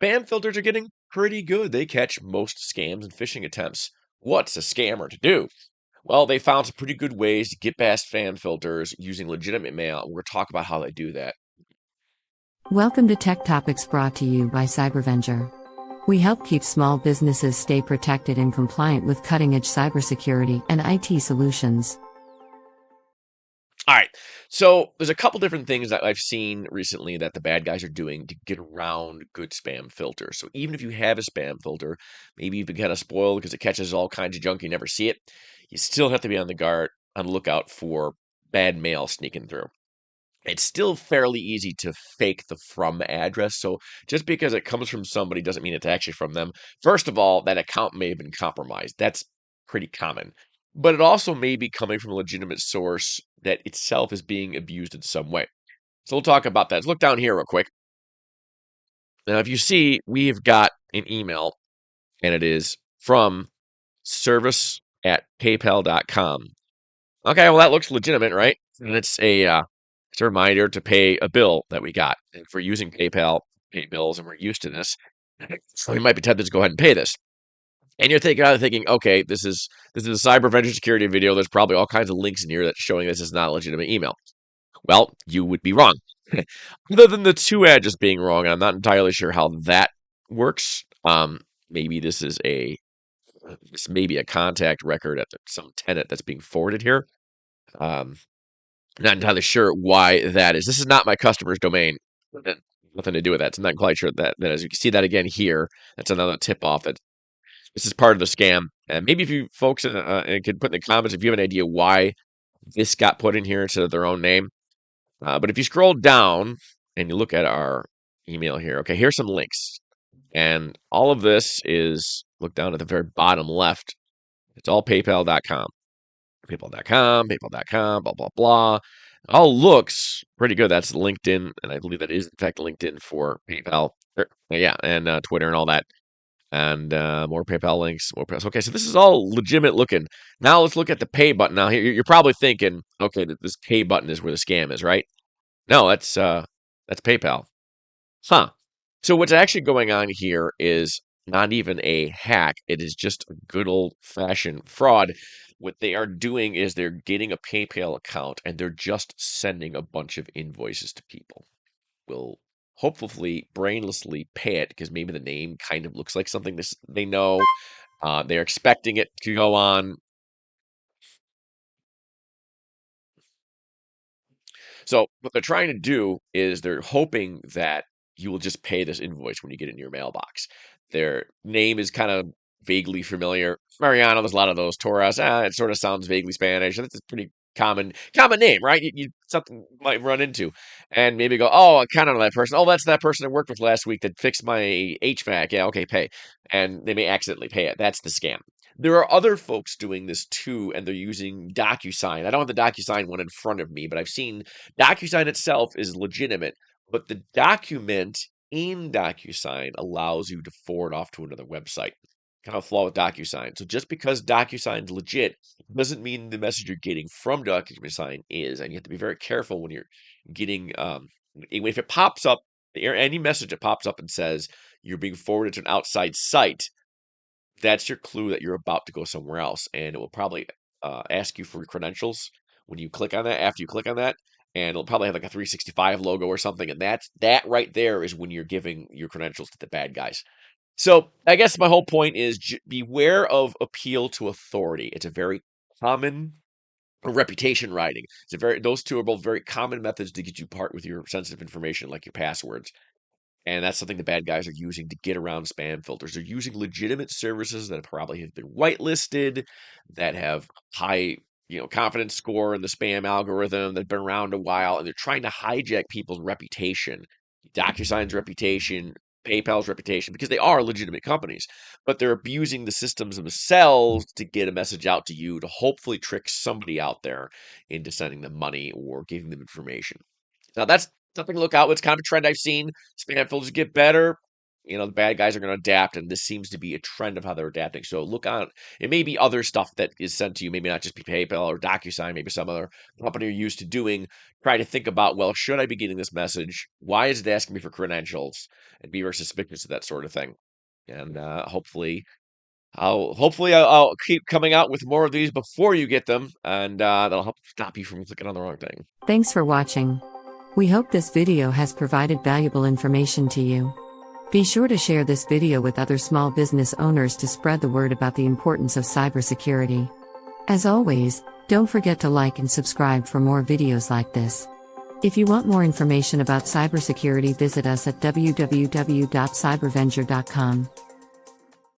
Spam filters are getting pretty good. They catch most scams and phishing attempts. What's a scammer to do? Well, they found some pretty good ways to get past spam filters using legitimate mail. We're going to talk about how they do that. Welcome to Tech Topics brought to you by Cybervenger. We help keep small businesses stay protected and compliant with cutting-edge cybersecurity and IT solutions. All right. So there's a couple different things that I've seen recently that the bad guys are doing to get around good spam filters. So even if you have a spam filter, maybe you've been kind of spoiled because it catches all kinds of junk, you never see it. You still have to be on the lookout for bad mail sneaking through. It's still fairly easy to fake the from address. So just because it comes from somebody doesn't mean it's actually from them. First of all, that account may have been compromised. That's pretty common. But it also may be coming from a legitimate source that itself is being abused in some way. So we'll talk about that. Let's look down here real quick. Now, if you see, we've got an email, and it is from service@paypal.com. Okay, well, that looks legitimate, right? And it's a reminder to pay a bill that we got. And if we're using PayPal, pay bills, and we're used to this, so we might be tempted to go ahead and pay this. And you're thinking, okay, this is a cyber vendor security video. There's probably all kinds of links in here that's showing this is not a legitimate email. Well, you would be wrong. Other than the two address being wrong, I'm not entirely sure how that works. Maybe this may be a contact record at some tenant that's being forwarded here. Um, Not entirely sure why that is. This is not my customer's domain. Nothing to do with that. So I'm not quite sure that as you can see that again here, that's another tip off that this is part of the scam. And maybe if you folks could put in the comments if you have an idea why this got put in here instead of their own name. But if you scroll down and you look at our email here, okay, here's some links. And all of this is, look down at the very bottom left. It's all paypal.com. PayPal.com, blah, blah, blah. It all looks pretty good. That's LinkedIn, and I believe that is, in fact, LinkedIn for PayPal. Yeah, and Twitter and all that. And more PayPal links. Okay, so this is all legitimate looking. Now let's look at the pay button. Now, you're probably thinking, okay, this pay button is where the scam is, right? No, that's PayPal. Huh. So what's actually going on here is not even a hack. It is just a good old-fashioned fraud. What they are doing is they're getting a PayPal account and they're just sending a bunch of invoices to people. Will hopefully brainlessly pay it because maybe the name kind of looks like something they know. They're expecting it to go on. So what they're trying to do is they're hoping that you will just pay this invoice when you get it in your mailbox. Their name is kind of vaguely familiar. Mariano, there's a lot of those. Torres, it sort of sounds vaguely Spanish. That's a pretty common name, right? Something you might run into, and maybe go, oh, I kind of know that person. Oh, that's that person I worked with last week that fixed my HVAC. Yeah, okay, pay, and they may accidentally pay it. That's the scam. There are other folks doing this too, and they're using DocuSign. I don't have the DocuSign one in front of me, but I've seen DocuSign itself is legitimate, but the document in DocuSign allows you to forward off to another website. Kind of a flaw with DocuSign. So just because DocuSign's legit doesn't mean the message you're getting from DocuSign is, and you have to be very careful when you're getting if it pops up any message that pops up and says you're being forwarded to an outside site, that's your clue that you're about to go somewhere else, and it will probably ask you for your credentials when you click on that. After you click on that, and it'll probably have like a 365 logo or something, and that right there is when you're giving your credentials to the bad guys. So I guess my whole point is beware of appeal to authority. It's a very common reputation writing. Those two are both very common methods to get you part with your sensitive information, like your passwords. And that's something the bad guys are using to get around spam filters. They're using legitimate services that probably have been whitelisted, that have high, confidence score in the spam algorithm, that've been around a while, and they're trying to hijack people's reputation, DocuSign's reputation, PayPal's reputation, because they are legitimate companies. But they're abusing the systems themselves to get a message out to you to hopefully trick somebody out there into sending them money or giving them information. Now, that's something to look out. It's kind of a trend I've seen. Spam filters get better. the bad guys are going to adapt, and this seems to be a trend of how they're adapting. So look on. It may be other stuff that is sent to you, maybe not just be PayPal or DocuSign, maybe some other company you're used to doing. Try to think about, well, should I be getting this message? Why is it asking me for credentials? And be very suspicious of that sort of thing. And hopefully I'll keep coming out with more of these before you get them, and that'll help stop you from clicking on the wrong thing. Thanks for watching. We hope this video has provided valuable information to you. Be sure to share this video with other small business owners to spread the word about the importance of cybersecurity. As always, don't forget to like and subscribe for more videos like this. If you want more information about cybersecurity, visit us at www.cybervenger.com.